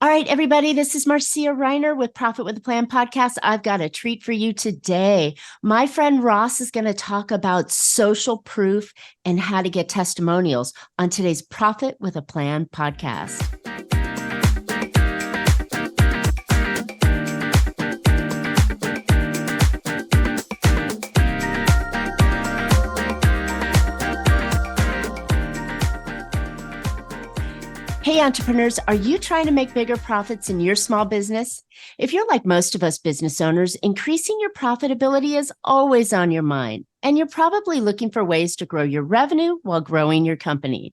right, everybody, this is Marcia Reiner with Profit with a Plan podcast. I've got a treat for you today. My friend Ross is going to talk about social proof and how to get testimonials on today's Profit with a Plan podcast. Hey, entrepreneurs, are you trying to make bigger profits in your small business? If you're like most of us business owners, increasing your profitability is always on your mind, and you're probably looking for ways to grow your revenue while growing your company.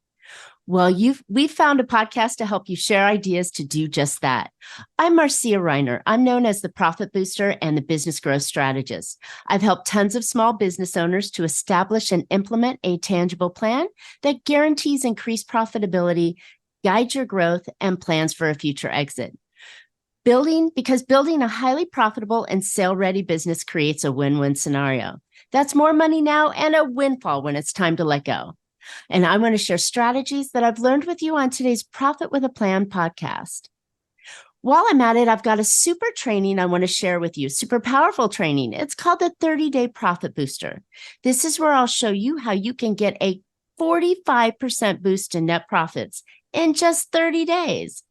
Well, we've found a podcast to help you share ideas to do just that. I'm Marcia Reiner. I'm known as the Profit Booster and the Business Growth Strategist. I've helped tons of small business owners to establish and implement a tangible plan that guarantees increased profitability, guide your growth, and plans for a future exit. Building a highly profitable and sale-ready business creates a win-win scenario. That's more money now and a windfall when it's time to let go. And I want to share strategies that I've learned with you on today's Profit with a Plan podcast. While I'm at it, I've got a super training I want to share with you, super powerful training. It's called the 30-Day Profit Booster. This is where I'll show you how you can get a 45% boost in net profits in just 30 days,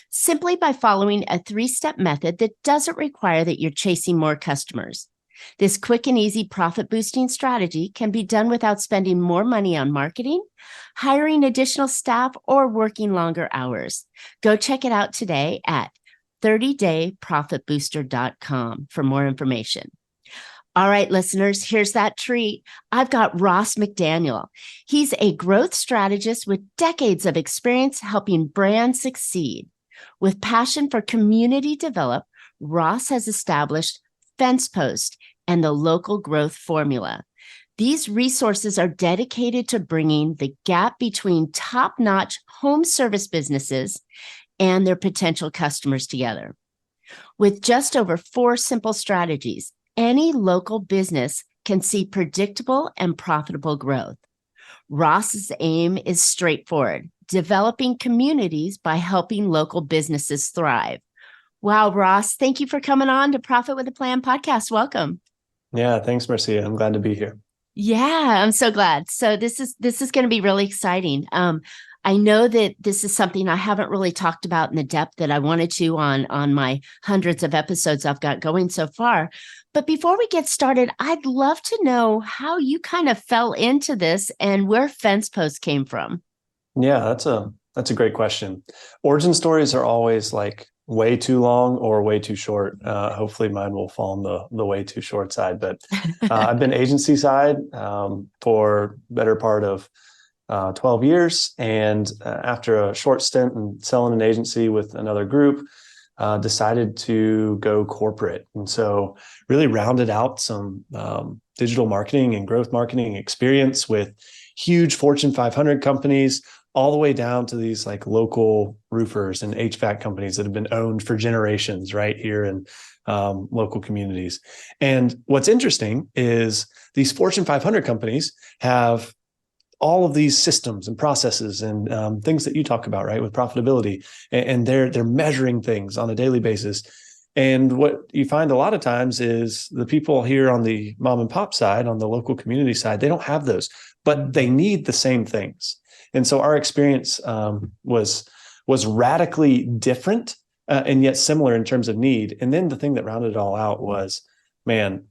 simply by following a 3-step method that doesn't require that you're chasing more customers. This quick and easy profit boosting strategy can be done without spending more money on marketing, hiring additional staff, or working longer hours. Go check it out today at 30dayprofitbooster.com for more information. All right, listeners, here's that treat. I've got Ross McDaniel. He's a growth strategist with decades of experience helping brands succeed. With passion for community development, Ross has established Fence Post and the Local Growth Formula. These resources are dedicated to bringing the gap between top-notch home service businesses and their potential customers together. With just over 4 simple strategies, any local business can see predictable and profitable growth. Ross's aim is straightforward: developing communities by helping local businesses thrive. Wow, Ross, thank you for coming on to Profit with a Plan podcast. Welcome. Yeah, thanks, Marcia. I'm glad to be here. Yeah, I'm so glad. So this is going to be really exciting. I know that this is something I haven't really talked about in the depth that I wanted to on my hundreds of episodes I've got going so far. But before we get started, I'd love to know how you kind of fell into this and where Fence Post came from. Yeah, that's a great question. Origin stories are always like way too long or way too short. Hopefully mine will fall on the way too short side. But I've been agency side for better part of 12 years. And after a short stint in selling an agency with another group, decided to go corporate. And so really rounded out some digital marketing and growth marketing experience with huge Fortune 500 companies, all the way down to these like local roofers and HVAC companies that have been owned for generations right here in local communities. And what's interesting is these Fortune 500 companies have all of these systems and processes and things that you talk about, right, with profitability, and they're measuring things on a daily basis. And what you find a lot of times is the people here on the mom and pop side, on the local community side, they don't have those, but they need the same things. And so our experience was radically different and yet similar in terms of need. And then the thing that rounded it all out was, man,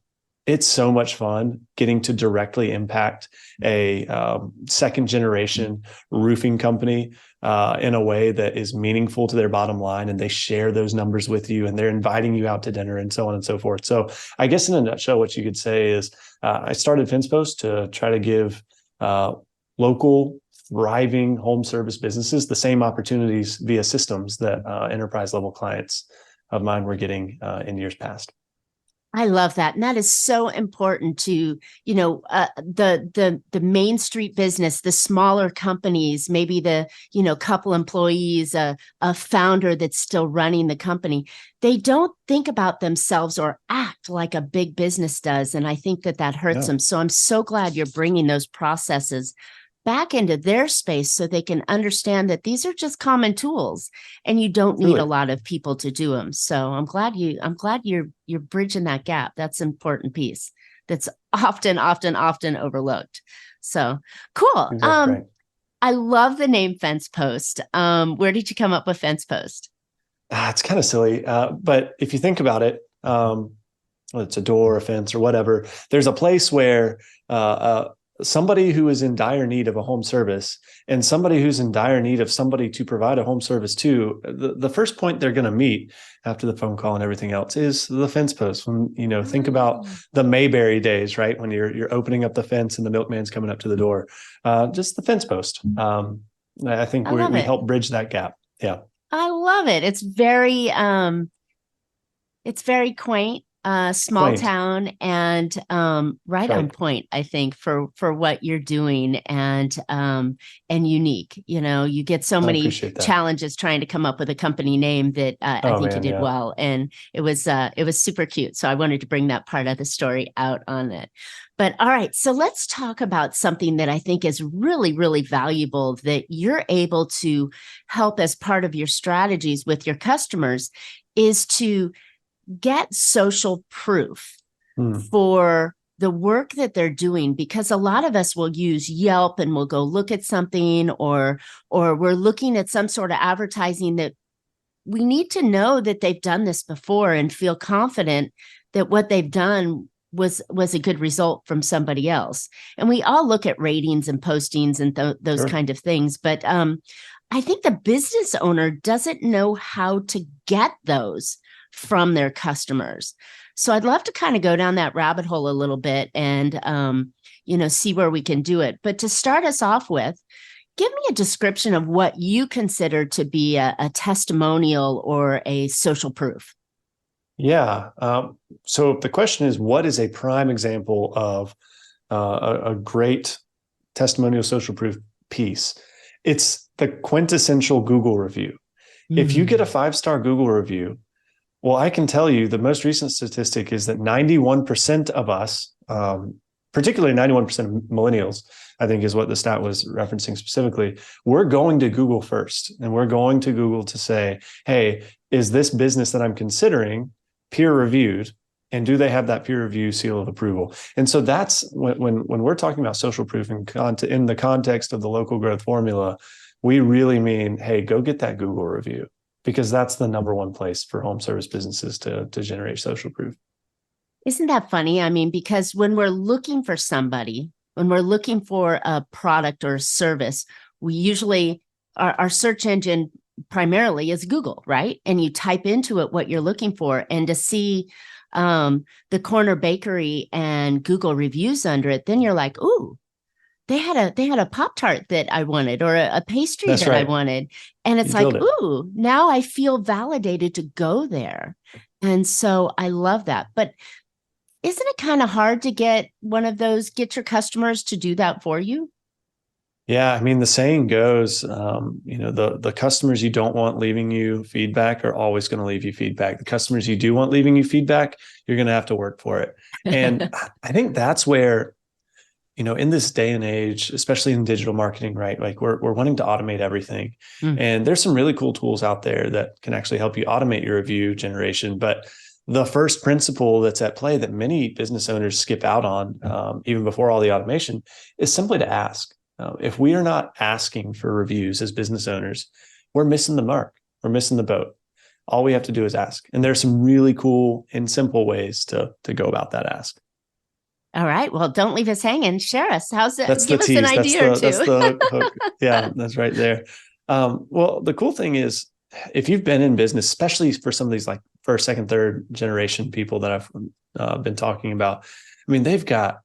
it's so much fun getting to directly impact a second generation roofing company in a way that is meaningful to their bottom line. And they share those numbers with you and they're inviting you out to dinner and so on and so forth. So I guess in a nutshell, what you could say is I started Fence Post to try to give local thriving home service businesses the same opportunities via systems that enterprise level clients of mine were getting in years past. I love that. And that is so important to, the Main Street business, the smaller companies, maybe the, couple employees, a founder that's still running the company. They don't think about themselves or act like a big business does. And I think that hurts them. So I'm so glad you're bringing those processes back into their space so they can understand that these are just common tools and you don't need a Truly. lot of people to do them. So I'm glad you're bridging that gap. That's an important piece that's often overlooked. So cool. Exactly right. I love the name Fence Post. Where did you come up with Fence Post? It's kind of silly, but if you think about it, whether it's a door, a fence, or whatever, there's a place where somebody who is in dire need of a home service and somebody who's in dire need of somebody to provide a home service to, the first point they're going to meet after the phone call and everything else is the fence post. When, think about the Mayberry days, right? When you're opening up the fence and the milkman's coming up to the door, just the fence post. I think I love we it. help bridge that gap. Yeah. I love it. It's very quaint, small Quaint. town, and That's right on right. point, I think, for what you're doing, and unique. You get so I many appreciate that. challenges trying to come up with a company name that I Oh think you man, did yeah. well, and it was super cute. So I wanted to bring that part of the story out on it. But all right, so let's talk about something that I think is really, really valuable that you're able to help as part of your strategies with your customers is to get social proof Hmm. for the work that they're doing, because a lot of us will use Yelp and we'll go look at something, or we're looking at some sort of advertising that we need to know that they've done this before and feel confident that what they've done was a good result from somebody else. And we all look at ratings and postings and those Sure. kind of things, but I think the business owner doesn't know how to get those from their customers. So I'd love to kind of go down that rabbit hole a little bit and see where we can do it. But to start us off with, give me a description of what you consider to be a testimonial or a social proof. Yeah. So the question is, what is a prime example of a great testimonial social proof piece? It's the quintessential Google review. If you get a Mm. 5-star Google review, well, I can tell you the most recent statistic is that 91% of us, particularly 91% of millennials, I think is what the stat was referencing specifically, we're going to Google first. And we're going to Google to say, hey, is this business that I'm considering peer reviewed? And do they have that peer review seal of approval? And so that's when we're talking about social proof in the context of the local growth formula, we really mean, hey, go get that Google review, because that's the number one place for home service businesses to generate social proof. Isn't that funny? I mean, because when we're looking for somebody, when we're looking for a product or a service, we usually, our search engine primarily is Google, right? And you type into it what you're looking for, and to see the corner bakery and Google reviews under it, then you're like, ooh, they had a Pop-Tart that I wanted, or a pastry That's that I right. wanted. And You it's killed like, it. ooh, now I feel validated to go there. And so I love that. But isn't it kind of hard to get your customers to do that for you? Yeah, I mean the saying goes, the customers you don't want leaving you feedback are always going to leave you feedback. The customers you do want leaving you feedback, you're going to have to work for it. And I think that's where, in this day and age, especially in digital marketing, right? Like we're wanting to automate everything. Mm. And there's some really cool tools out there that can actually help you automate your review generation. But the first principle that's at play that many business owners skip out on, even before all the automation, is simply to ask. If we are not asking for reviews as business owners, we're missing the mark. We're missing the boat. All we have to do is ask. And there's some really cool and simple ways to go about that ask. All right. Well, don't leave us hanging. Share us. How's it? That's the Give us an tease. That's idea or the two. hook. Yeah, that's right there. Well, the cool thing is, if you've been in business, especially for some of these like first, second, third generation people that I've been talking about, I mean, they've got,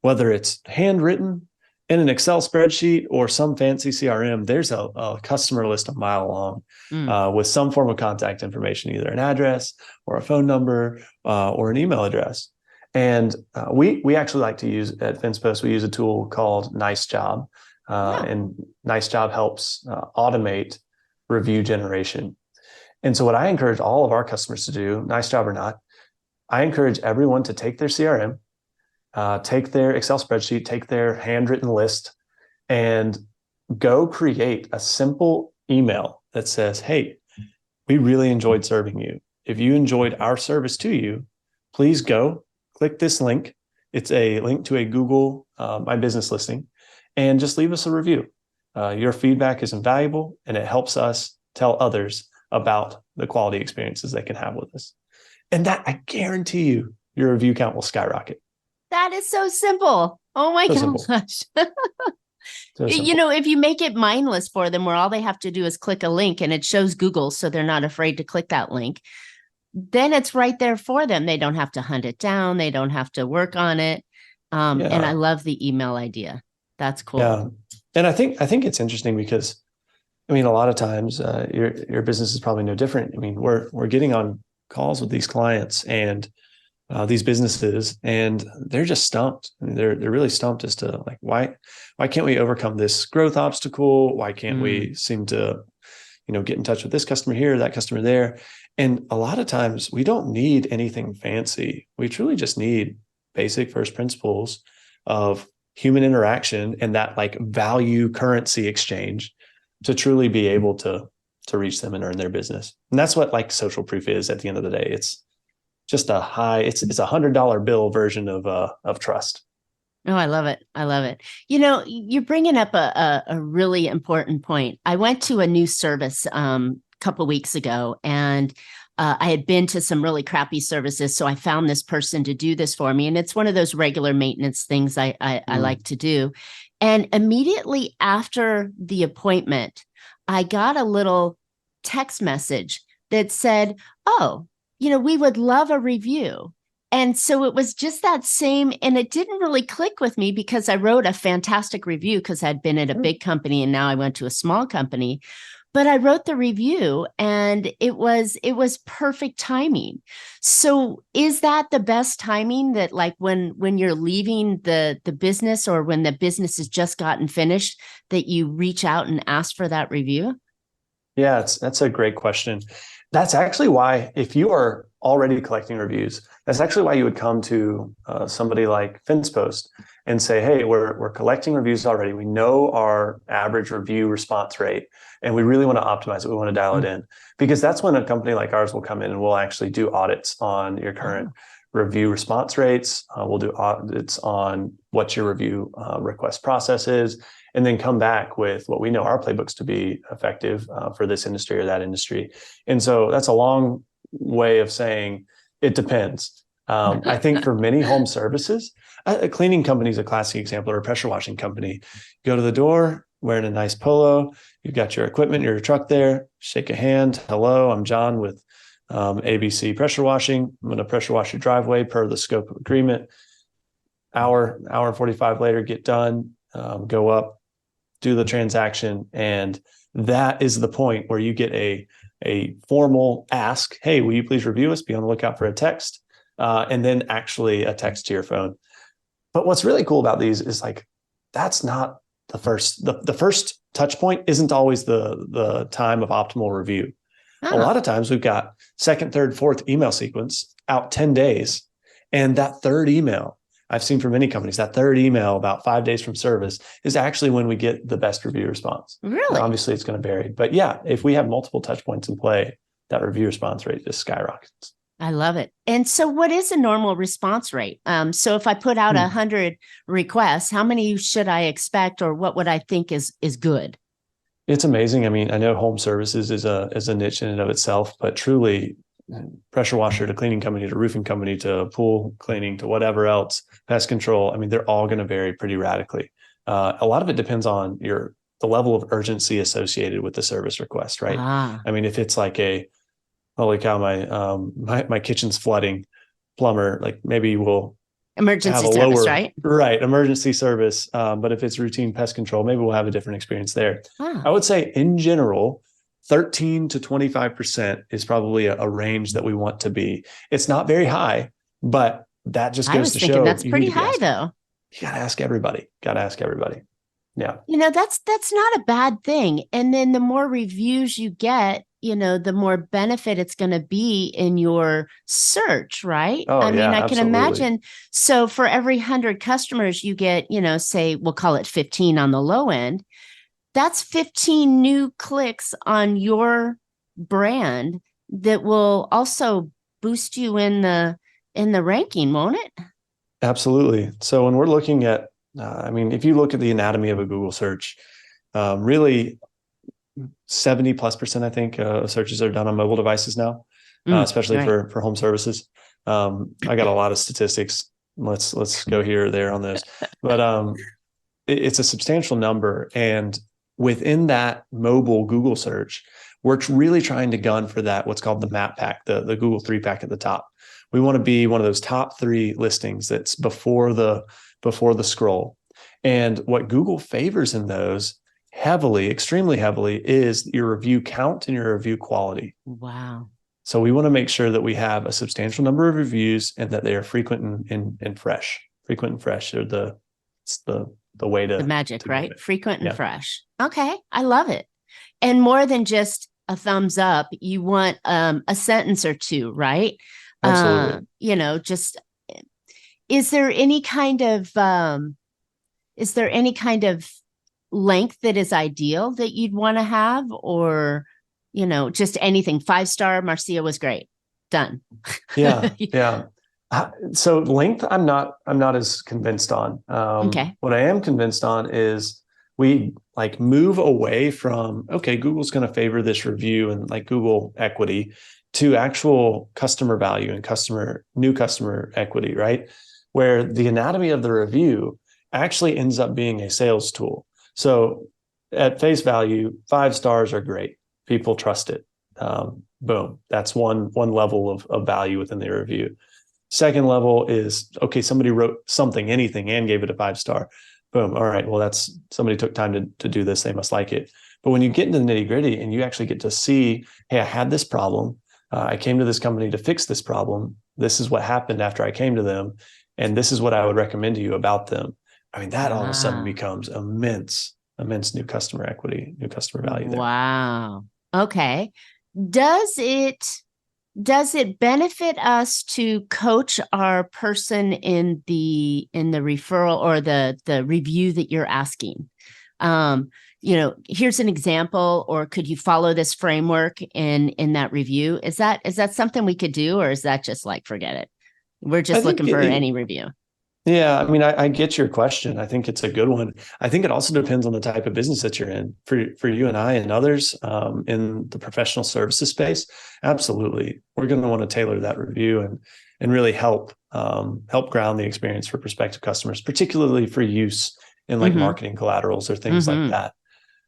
whether it's handwritten in an Excel spreadsheet or some fancy CRM, there's a customer list a mile long, Mm. with some form of contact information, either an address or a phone number, or an email address. And we actually like to use at FencePost, we use a tool called Nice Job. Oh, And Nice Job helps automate review generation. And so what I encourage all of our customers to do, Nice Job or not, I encourage everyone to take their CRM, take their Excel spreadsheet, take their handwritten list, and go create a simple email that says, hey, we really enjoyed serving you. If you enjoyed our service to you, please go click this link. It's a link to a Google My Business listing, and just leave us a review. Your feedback is invaluable, and it helps us tell others about the quality experiences they can have with us. And that, I guarantee you, your review count will skyrocket. That is so simple. Oh my gosh. So you know, if you make it mindless for them, where all they have to do is click a link and it shows Google, so they're not afraid to click that link, then it's right there for them. They don't have to hunt it down. They don't have to work on it. And I love the email idea. That's cool. Yeah. And I think it's interesting because, I mean, a lot of times your business is probably no different. I mean, we're getting on calls with these clients and these businesses, and they're just stumped. I mean, they're really stumped as to like, why can't we overcome this growth obstacle? Why can't we seem to, get in touch with this customer here, that customer there? And a lot of times we don't need anything fancy. We truly just need basic first principles of human interaction and that like value currency exchange to truly be able to reach them and earn their business. And that's what like social proof is at the end of the day. It's just it's $100 bill version of trust. Oh, I love it. I love it. You're bringing up a really important point. I went to a new service a couple of weeks ago, and I had been to some really crappy services. So I found this person to do this for me. And it's one of those regular maintenance things I like to do. And immediately after the appointment, I got a little text message that said, oh, we would love a review. And so it was just that same, and it didn't really click with me because I wrote a fantastic review because I'd been at a big company and now I went to a small company. But I wrote the review and it was perfect timing. So is that the best timing, that like when you're leaving the business, or when the business has just gotten finished, that you reach out and ask for that review? Yeah, that's a great question. That's actually why, if you are already collecting reviews, that's actually why you would come to somebody like FinSpost and say, hey, we're collecting reviews already. We know our average review response rate, and we really want to optimize it. We want to dial it in, because that's when a company like ours will come in and we'll actually do audits on your current review response rates. We'll do audits on what your review request process is, and then come back with what we know our playbooks to be effective for this industry or that industry. And so that's a long way of saying it depends. I think for many home services, a cleaning company is a classic example, or a pressure washing company. You go to the door wearing a nice polo, you've got your equipment, your truck there, shake a hand. Hello, I'm John with ABC Pressure Washing. I'm going to pressure wash your driveway per the scope of agreement. Hour and 45 later, get done, go up, do the transaction. And that is the point where you get a formal ask, hey, will you please review us? Be on the lookout for a text, and then actually a text to your phone. But what's really cool about these is like, that's not the first touch point isn't always the time of optimal review. A lot of times we've got second, third, fourth email sequence out 10 days. And that third email, I've seen from many companies, that third email about 5 days from service is actually when we get the best review response. Really? Now, obviously, it's going to vary. But yeah, if we have multiple touch points in play, that review response rate just skyrockets. I love it. And so what is a normal response rate? So if I put out 100 requests, how many should I expect, or what would I think is good? It's amazing. I mean, I know home services is a niche in and of itself, but truly, pressure washer to cleaning company to roofing company to pool cleaning to whatever else, pest control, I mean, they're all going to vary pretty radically. A lot of it depends on the level of urgency associated with the service request, right? I mean, if it's like holy cow, my kitchen's flooding, plumber, like maybe we'll emergency service, right? Right, emergency service. But if it's routine pest control, maybe we'll have a different experience there. I would say in general, 13 to 25% is probably a range that we want to be. It's not very high, but that just goes to show that's pretty high, though. You got to ask everybody. Yeah. That's not a bad thing. And then the more reviews you get, the more benefit it's going to be in your search, right? Oh I mean, yeah, I can absolutely. imagine. So for every 100 customers you get, say we'll call it 15 on the low end, that's 15 new clicks on your brand that will also boost you in the ranking, won't it? Absolutely. So when we're looking at, if you look at the anatomy of a Google search, really 70+%, I think, of searches are done on mobile devices now, especially Right. for home services. I got a lot of statistics. Let's go here or there on those, but it's a substantial number. And within that mobile Google search, we're really trying to gun for that, what's called the map pack, the Google 3 pack at the top. We want to be one of those top 3 listings that's before the scroll. And what Google favors in those heavily, extremely heavily, is your review count and your review quality. Wow. So we want to make sure that we have a substantial number of reviews and that they are frequent and fresh. Frequent and fresh are the way The to magic, do right? it. Frequent and Yeah, fresh. Okay. I love it. And more than just a thumbs up, you want a sentence or two, right? absolutely. Just is there any kind of is there any kind of length that is ideal that you'd want to have, or just anything? 5-star, Marcia was great. Done. Yeah, yeah. So length, I'm not as convinced on. Okay. What I am convinced on is we like move away from, okay, Google's going to favor this review and like Google equity to actual customer value and new customer equity, right? Where the anatomy of the review actually ends up being a sales tool. So at face value, 5 stars are great. People trust it. Boom. That's one level of value within the review. Second level is, okay, somebody wrote something, anything, and gave it a 5 star. Boom. All right. Well, that's somebody took time to do this. They must like it. But when you get into the nitty gritty and you actually get to see, hey, I had this problem. I came to this company to fix this problem. This is what happened after I came to them. And this is what I would recommend to you about them. I mean, that all of a sudden Ah, becomes immense new customer equity, new customer value there. wow. Okay. Does it does it benefit us to coach our person in the referral or the review that you're asking? Here's an example, or could you follow this framework in that review? Is that something we could do, or is that just like forget it? We're I just looking think for any review. Yeah, I get your question. I think it's a good one. I think it also depends on the type of business that you're in. For you and I and others in the professional services space, absolutely, we're going to want to tailor that review and really help ground the experience for prospective customers, particularly for use in like Mm-hmm. marketing collaterals or things like Mm-hmm.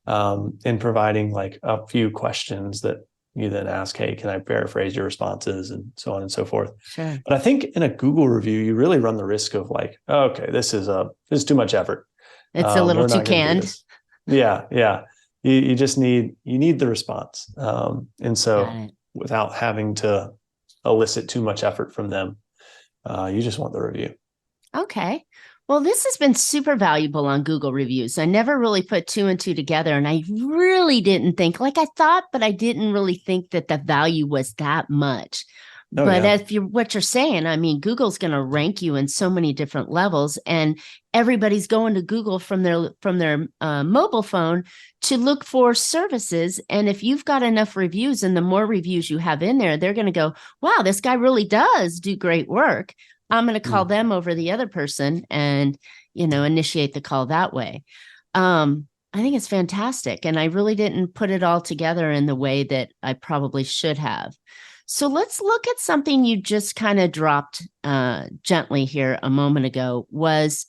that. In providing like a few questions that you then ask, hey, can I paraphrase your responses and so on and so forth. Sure. But I think in a Google review, you really run the risk of like, oh, okay, this is too much effort. It's a little We're too not going to do canned. this. Yeah, yeah. You just need the response, and Got so it. without having to elicit too much effort from them, you just want the review. Okay. Well, this has been super valuable on Google reviews. I never really put two and two together, and I really didn't think, like I thought, but I didn't really think that the value was that much. Oh But yeah, if you're what you're saying, I mean, Google's going to rank you in so many different levels, and everybody's going to Google from their mobile phone to look for services. And if you've got enough reviews, and the more reviews you have in there, they're going to go, "Wow, this guy really does do great work. I'm going to call Mm. them over the other person and initiate the call that way." I think it's fantastic, and I really didn't put it all together in the way that I probably should have. So let's look at something you just kind of dropped gently here a moment ago. Was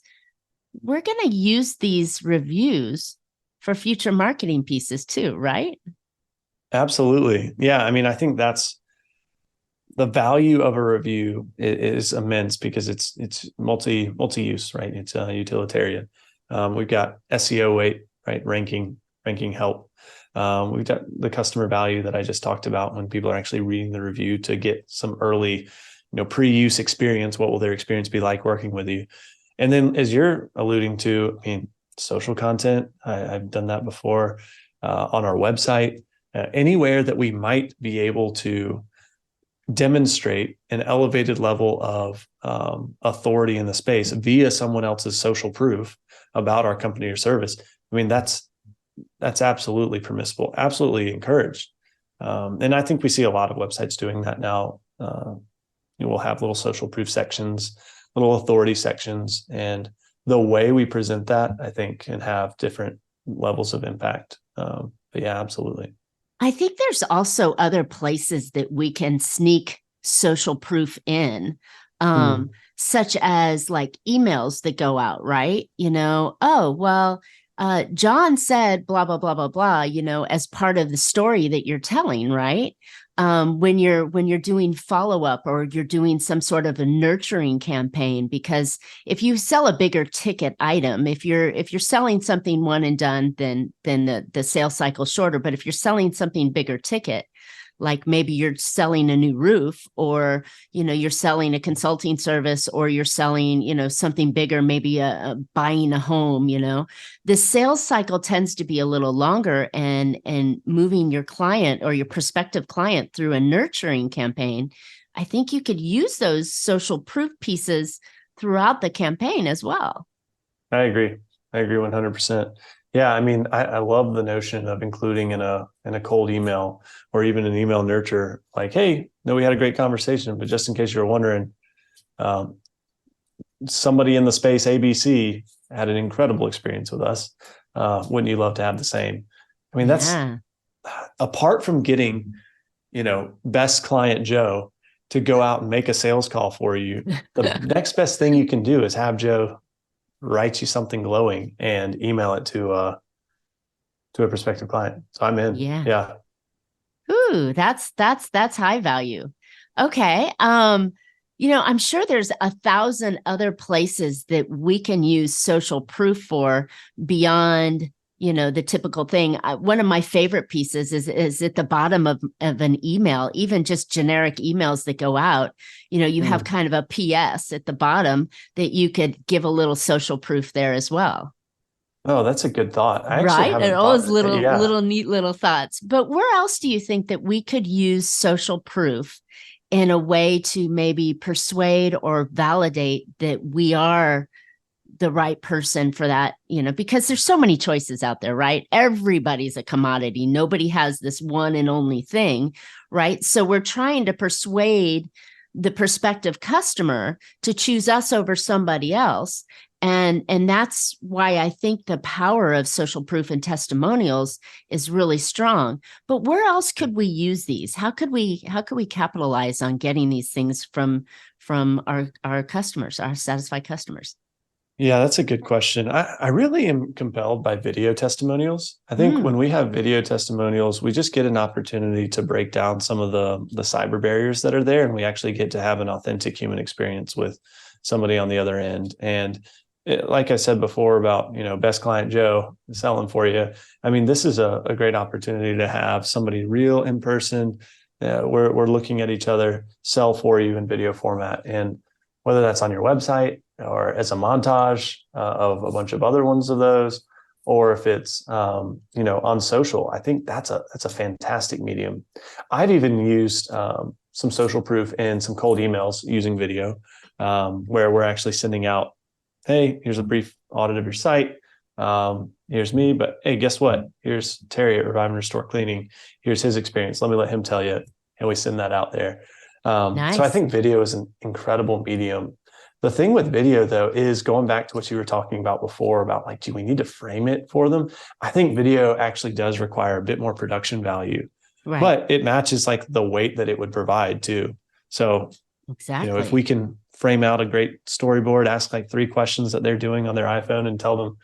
we're going to use these reviews for future marketing pieces too, right? Absolutely. Yeah, I think that's the value of a review is immense because it's multi-use, right? It's utilitarian. We've got SEO weight, right? Ranking help. We've got the customer value that I just talked about when people are actually reading the review to get some early, pre-use experience. What will their experience be like working with you? And then, as you're alluding to, social content. I've done that before on our website. anywhere that we might be able to demonstrate an elevated level of authority in the space via someone else's social proof about our company or service. I mean, that's absolutely permissible, absolutely encouraged. And I think we see a lot of websites doing that now. We'll have little social proof sections, little authority sections, and the way we present that, I think, can have different levels of impact. But yeah, absolutely. I think there's also other places that we can sneak social proof in, such as like emails that go out, right? Oh, well, John said blah, blah, blah, blah, blah, as part of the story that you're telling, right? When you're doing follow-up or you're doing some sort of a nurturing campaign, because if you sell a bigger ticket item, if you're selling something one and done, then the sales cycle shorter. But if you're selling something bigger ticket, like maybe you're selling a new roof, or you're selling a consulting service, or you're selling something bigger, maybe a buying a home, the sales cycle tends to be a little longer, and moving your client or your prospective client through a nurturing campaign, I think you could use those social proof pieces throughout the campaign as well. I agree 100%. Yeah, I mean, I love the notion of including in a cold email or even an email nurture, like, hey, no, we had a great conversation, but just in case you're wondering, somebody in the space ABC had an incredible experience with us. Wouldn't you love to have the same? I mean, that's apart from getting, best client Joe to go out and make a sales call for you. The next best thing you can do is have Joe write you something glowing and email it to a prospective client. So I'm in. Yeah. Ooh, that's high value. Okay. I'm sure there's 1,000 other places that we can use social proof for beyond, the typical thing. One of my favorite pieces is at the bottom of an email, even just generic emails that go out. You have kind of a PS at the bottom that you could give a little social proof there as well. Oh, that's a good thought. I actually Right? haven't And all thought. those little, Yeah. little neat little thoughts. But where else do you think that we could use social proof in a way to maybe persuade or validate that we are the right person for that, because there's so many choices out there, right? Everybody's a commodity. Nobody has this one and only thing, right? So we're trying to persuade the prospective customer to choose us over somebody else. And that's why I think the power of social proof and testimonials is really strong. But where else could we use these? How could we capitalize on getting these things from our customers, our satisfied customers? Yeah, that's a good question. I really am compelled by video testimonials. I think when we have video testimonials, we just get an opportunity to break down some of the cyber barriers that are there, and we actually get to have an authentic human experience with somebody on the other end. And like I said before about, best client Joe selling for you. I mean, this is a great opportunity to have somebody real in person. We're looking at each other sell for you in video format, and whether that's on your website or as a montage of a bunch of other ones of those, or if it's on social, I think that's a fantastic medium. I've even used some social proof in some cold emails using video, where we're actually sending out, hey, here's a brief audit of your site. Here's me, but hey, guess what? Here's Terry at Revive and Restore Cleaning. Here's his experience. Let me let him tell you, and we send that out there. Nice. So I think video is an incredible medium. The thing with video, though, is going back to what you were talking about before about like, do we need to frame it for them? I think video actually does require a bit more production value, right, but it matches like the weight that it would provide too. So, exactly. If we can frame out a great storyboard, ask like 3 questions that they're doing on their iPhone and tell them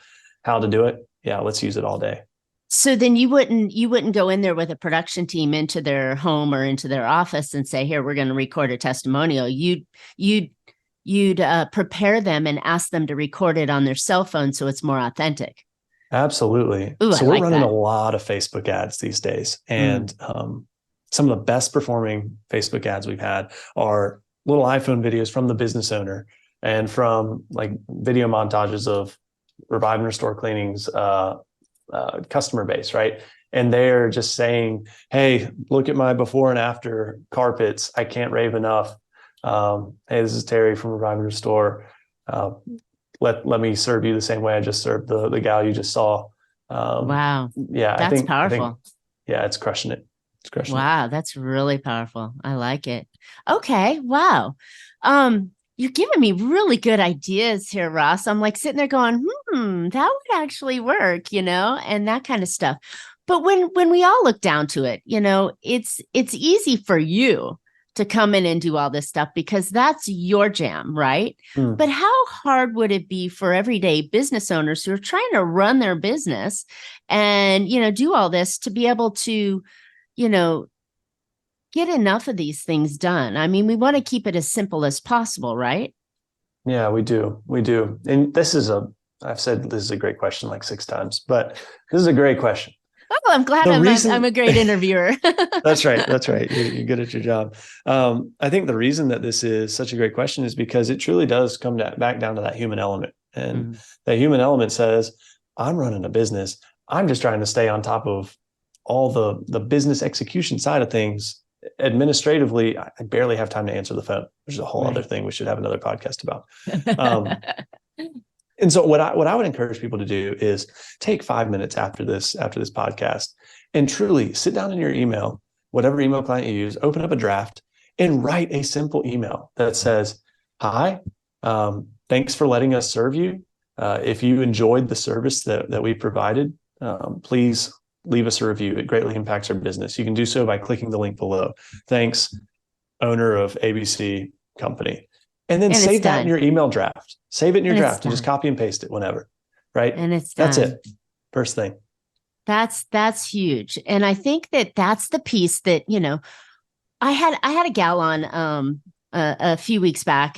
how to do it. Yeah, let's use it all day. So then you wouldn't go in there with a production team into their home or into their office and say, here, we're going to record a testimonial. You'd prepare them and ask them to record it on their cell phone so it's more authentic. Absolutely. Ooh, so we're like running a lot of Facebook ads these days. And some of the best performing Facebook ads we've had are little iPhone videos from the business owner and from like video montages of Revive and Restore Cleaning's customer base, right? and they're just saying, hey, look at my before and after carpets. I can't rave enough. Hey, this is Terry from Revive Your Store. Let me serve you the same way I just served the gal you just saw. Wow. Yeah, That's I think, powerful. yeah, it's crushing it. It's crushing it. Wow, that's really powerful. I like it. Okay, wow. You're giving me really good ideas here, Ross. I'm like sitting there going, that would actually work, and that kind of stuff. But when we all look down to it, it's easy for you to come in and do all this stuff because that's your jam, right? Mm. But how hard would it be for everyday business owners who are trying to run their business and, do all this to be able to, you know, get enough of these things done? I mean, we want to keep it as simple as possible, right? Yeah, we do. We do. And I've said this is a great question like 6 times, but this is a great question. Oh, I'm glad The I'm reason a great interviewer. That's right. That's right. You're good at your job. I think the reason that this is such a great question is because it truly does come back down to that human element. And that human element says, I'm running a business. I'm just trying to stay on top of all the business execution side of things. Administratively, I barely have time to answer the phone, which is a whole other thing we should have another podcast about. And so what I would encourage people to do is take 5 minutes after this podcast and truly sit down in your email, whatever email client you use, open up a draft and write a simple email that says, hi, thanks for letting us serve you. If you enjoyed the service that we provided, please leave us a review. It greatly impacts our business. You can do so by clicking the link below. Thanks, owner of ABC company. And then save that in your email draft. Save it in your draft and just copy and paste it whenever, right? And it's done. That's it. First thing. That's huge. And I think that's the piece that, I had a gal on a few weeks back,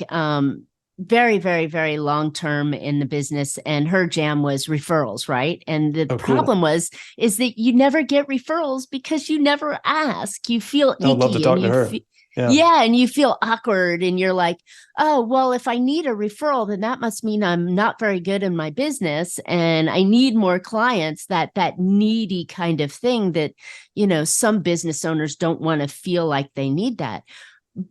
very, very, very long term in the business, and her jam was referrals, right? And the problem is that you never get referrals because you never ask. You feel icky. I would love to talk to her. And you feel awkward, and you're like, oh, well, if I need a referral, then that must mean I'm not very good in my business and I need more clients, that needy kind of thing that, some business owners don't want to feel like they need that.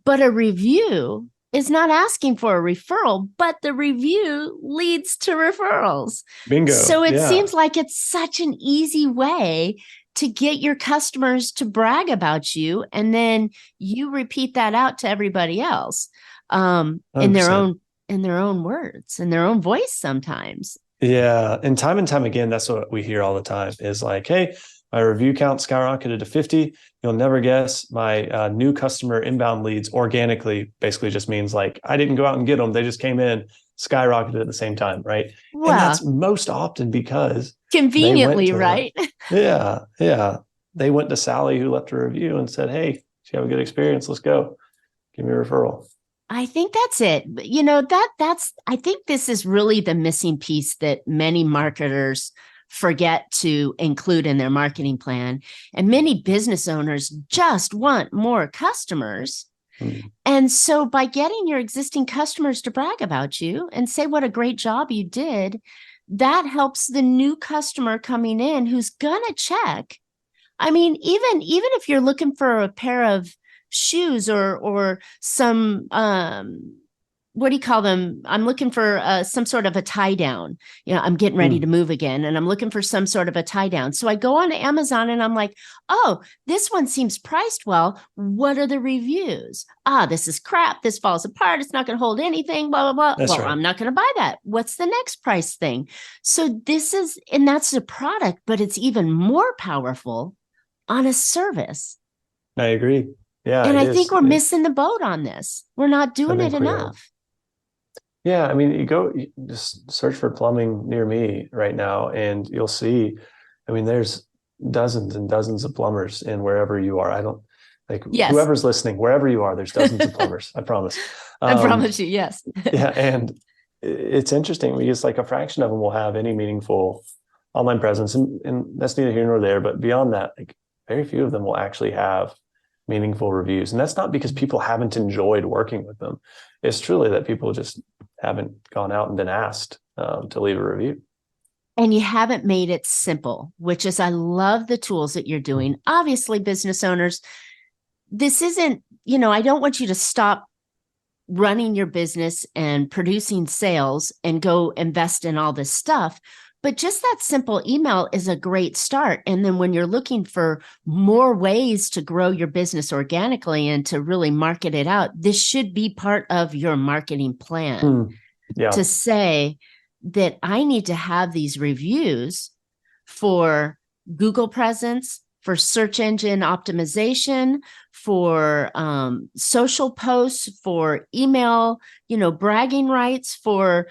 But a review is not asking for a referral, but the review leads to referrals. Bingo. So it seems like it's such an easy way to get your customers to brag about you, and then you repeat that out to everybody else in their own words, in their own voice sometimes. Yeah. And time again, that's what we hear all the time is like, hey, my review count skyrocketed to 50. You'll never guess my new customer inbound leads organically basically just means like I didn't go out and get them. They just came in, skyrocketed at the same time, right? Wow. And that's most often because conveniently, right? Yeah. They went to Sally, who left a review, and said, hey, did you have a good experience? Let's go. Give me a referral. I think that's it. I think this is really the missing piece that many marketers forget to include in their marketing plan. And many business owners just want more customers. And so by getting your existing customers to brag about you and say what a great job you did, that helps the new customer coming in who's gonna check. I mean, even if you're looking for a pair of shoes or some what do you call them? I'm looking for some sort of a tie down. I'm getting ready to move again, and I'm looking for some sort of a tie down. So I go on to Amazon and I'm like, oh, this one seems priced well. What are the reviews? This is crap. This falls apart. It's not going to hold anything, blah, blah, blah. Well, I'm not going to buy that. What's the next price thing? So that's a product, but it's even more powerful on a service. I agree. Yeah. And I think we're missing the boat on this. We're not doing it enough. Yeah, I mean, you just search for plumbing near me right now, and you'll see, I mean, there's dozens and dozens of plumbers in wherever you are. Whoever's listening, wherever you are, there's dozens of plumbers. I promise. I promise you, yes. Yeah, and it's interesting because like a fraction of them will have any meaningful online presence, and that's neither here nor there. But beyond that, like very few of them will actually have meaningful reviews. And that's not because people haven't enjoyed working with them. It's truly that people just haven't gone out and been asked to leave a review. And you haven't made it simple, which is, I love the tools that you're doing. Obviously, business owners, this isn't, I don't want you to stop running your business and producing sales and go invest in all this stuff. But just that simple email is a great start. And then when you're looking for more ways to grow your business organically and to really market it out, this should be part of your marketing plan. Yeah. To say that I need to have these reviews for Google presence, for search engine optimization, for social posts, for email, bragging rights, for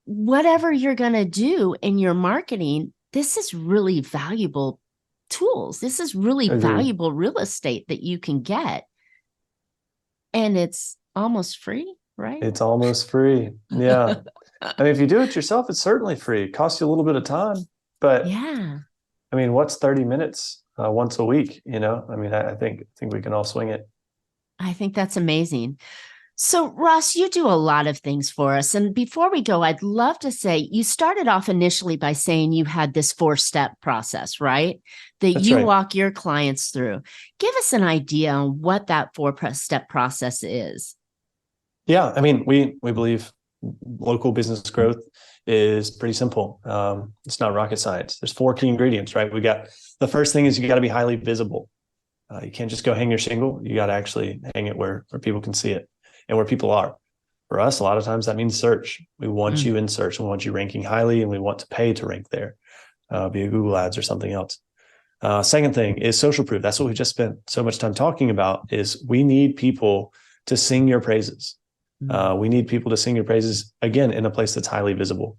whatever you're going to do in your marketing. This is really valuable tools. This is really valuable real estate that you can get. And it's almost free, right? It's almost free. Yeah. I mean, if you do it yourself, it's certainly free. It costs you a little bit of time, but yeah. I mean, what's 30 minutes once a week? I mean, I think we can all swing it. I think that's amazing. So, Ross, you do a lot of things for us. And before we go, I'd love to say you started off initially by saying you had this 4-step process, right? That That's you right. walk your clients through. Give us an idea on what that 4-step process is. Yeah. I mean, we believe local business growth is pretty simple. It's not rocket science. There's 4 key ingredients, right? The first thing is you got to be highly visible. You can't just go hang your shingle. You got to actually hang it where people can see it and where people are. For us, a lot of times that means search. We want you in search. We want you ranking highly, and we want to pay to rank there, via Google Ads or something else. Second thing is social proof. That's what we just spent so much time talking about. Is we need people to sing your praises. We need people to sing your praises, again, in a place that's highly visible.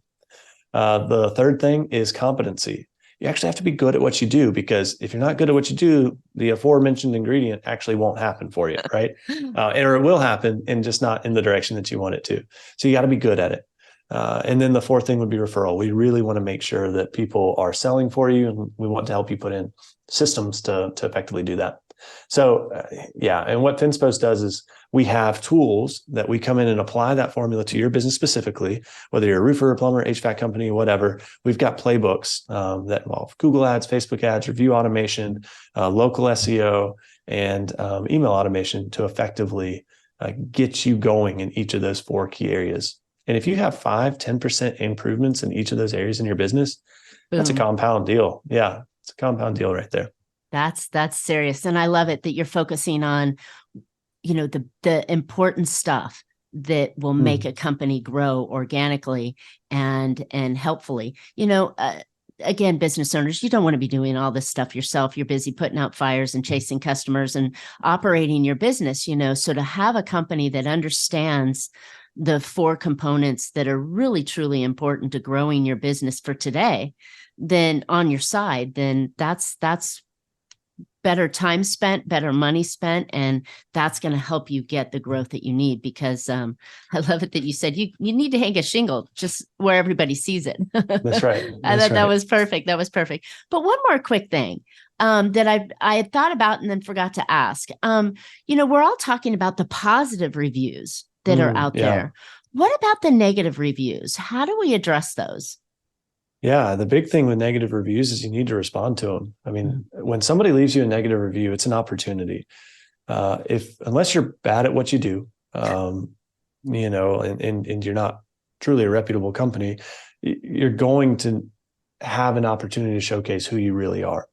The third thing is competency. You actually have to be good at what you do, because if you're not good at what you do, the aforementioned ingredient actually won't happen for you, right? Or it will happen, and just not in the direction that you want it to. So you got to be good at it. And then the fourth thing would be referral. We really want to make sure that people are selling for you, and we want to help you put in systems to effectively do that. So yeah, and what FinSpo's does is we have tools that we come in and apply that formula to your business specifically, whether you're a roofer, a plumber, HVAC company, whatever. We've got playbooks that involve Google Ads, Facebook Ads, review automation, local SEO, and email automation to effectively get you going in each of those 4 key areas. And if you have 5-10% improvements in each of those areas in your business, that's a compound deal. Yeah, it's a compound deal right there. That's serious. And I love it that you're focusing on, the important stuff that will make a company grow organically and helpfully. Again, business owners, you don't want to be doing all this stuff yourself. You're busy putting out fires and chasing customers and operating your business, so to have a company that understands the 4 components that are really, truly important to growing your business for today, then on your side, then that's better time spent, better money spent, and that's going to help you get the growth that you need. Because I love it that you said you need to hang a shingle just where everybody sees it. That's right. I thought that was perfect. That was perfect. But one more quick thing that I had thought about and then forgot to ask. We're all talking about the positive reviews that are out there. What about the negative reviews? How do we address those? Yeah, the big thing with negative reviews is you need to respond to them. I mean, when somebody leaves you a negative review, it's an opportunity. Unless you're bad at what you do, and you're not truly a reputable company, you're going to have an opportunity to showcase who you really are.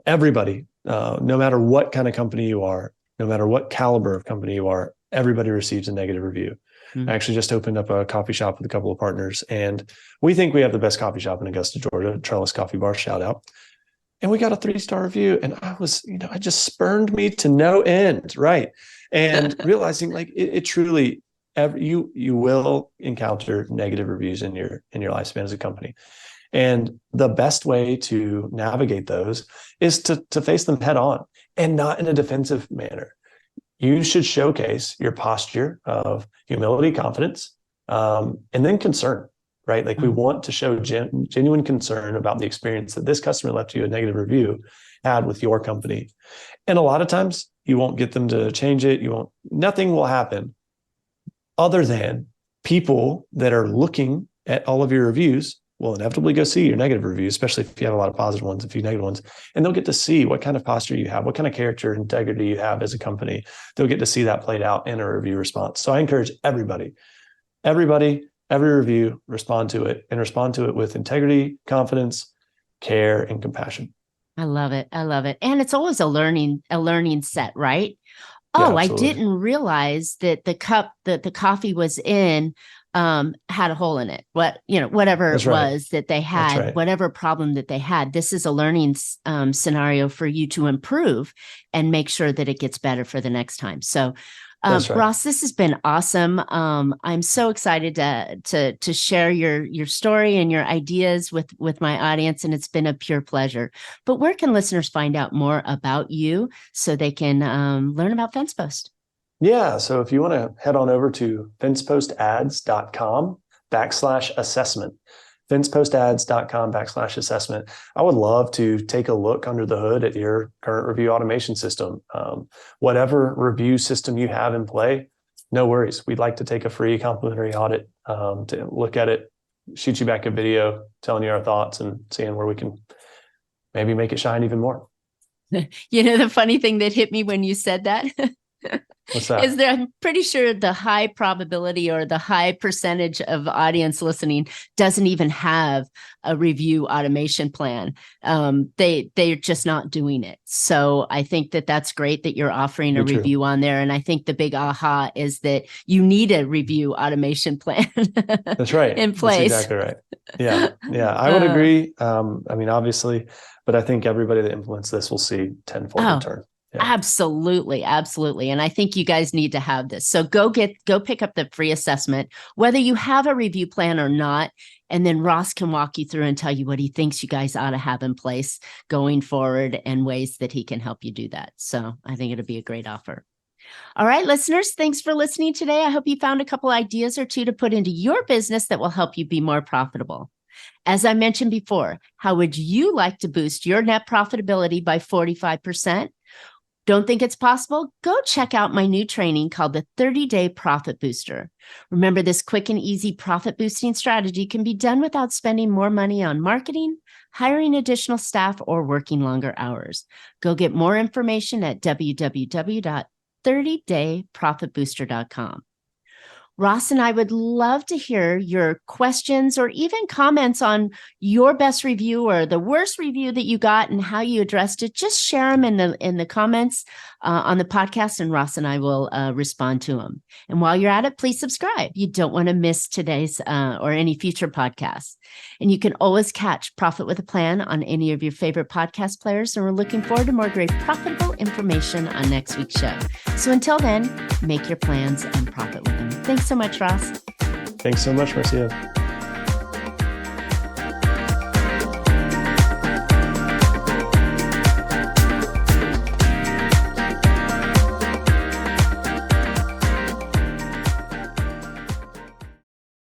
Everybody, no matter what kind of company you are, no matter what caliber of company you are, everybody receives a negative review. I actually just opened up a coffee shop with a couple of partners, and we think we have the best coffee shop in Augusta, Georgia, Trellis Coffee Bar, shout out. And we got a 3-star review, and I was, it just spurned me to no end. Right. And realizing like it truly, you will encounter negative reviews in your lifespan as a company. And the best way to navigate those is to face them head on, and not in a defensive manner. You should showcase your posture of humility, confidence, and then concern, right? Like we want to show genuine concern about the experience that this customer left you a negative review had with your company. And a lot of times you won't get them to change it. Nothing will happen other than people that are looking at all of your reviews will inevitably go see your negative review, especially if you have a lot of positive ones, a few negative ones, and they'll get to see what kind of posture you have, what kind of character and integrity you have as a company. They'll get to see that played out in a review response. So I encourage everybody, every review, respond to it with integrity, confidence, care, and compassion. I love it. I love it. And it's always a learning set, right? Yeah, Oh, I absolutely. didn't realize that the cup that the coffee was in had a hole in it. Whatever That's it right. was that they That's had, right. whatever problem that they had, this is a learning scenario for you to improve and make sure that it gets better for the next time. So, That's right. Ross, this has been awesome. I'm so excited to share your story and your ideas with my audience, and it's been a pure pleasure. But where can listeners find out more about you so they can learn about FencePost? Yeah. So if you want to head on over to fencepostads.com/assessment, fencepostads.com/assessment. I would love to take a look under the hood at your current review automation system. Whatever review system you have in play, no worries. We'd like to take a free complimentary audit to look at it, shoot you back a video telling you our thoughts and seeing where we can maybe make it shine even more. The funny thing that hit me when you said that What's that? is that I'm pretty sure the high probability or the high percentage of audience listening doesn't even have a review automation plan. They're just not doing it. So I think that that's great that you're offering a review on there. And I think the big aha is that you need a review automation plan. That's right. In place. That's exactly right. Yeah. I would agree. Obviously, but I think everybody that implements this will see tenfold return. Yeah. Absolutely. And I think you guys need to have this. So go pick up the free assessment, whether you have a review plan or not. And then Ross can walk you through and tell you what he thinks you guys ought to have in place going forward and ways that he can help you do that. So I think it'll be a great offer. All right, listeners, thanks for listening today. I hope you found a couple ideas or two to put into your business that will help you be more profitable. As I mentioned before, how would you like to boost your net profitability by 45%? Don't think it's possible? Go check out my new training called the 30-Day Profit Booster. Remember, this quick and easy profit boosting strategy can be done without spending more money on marketing, hiring additional staff, or working longer hours. Go get more information at www.30dayprofitbooster.com. Ross and I would love to hear your questions or even comments on your best review or the worst review that you got and how you addressed it. Just share them in the comments on the podcast, and Ross and I will respond to them. And while you're at it, please subscribe. You don't want to miss today's or any future podcasts. And you can always catch Profit with a Plan on any of your favorite podcast players. And we're looking forward to more great profitable information on next week's show. So until then, make your plans and profit with them. Thanks so much, Ross. Thanks so much, Marcia.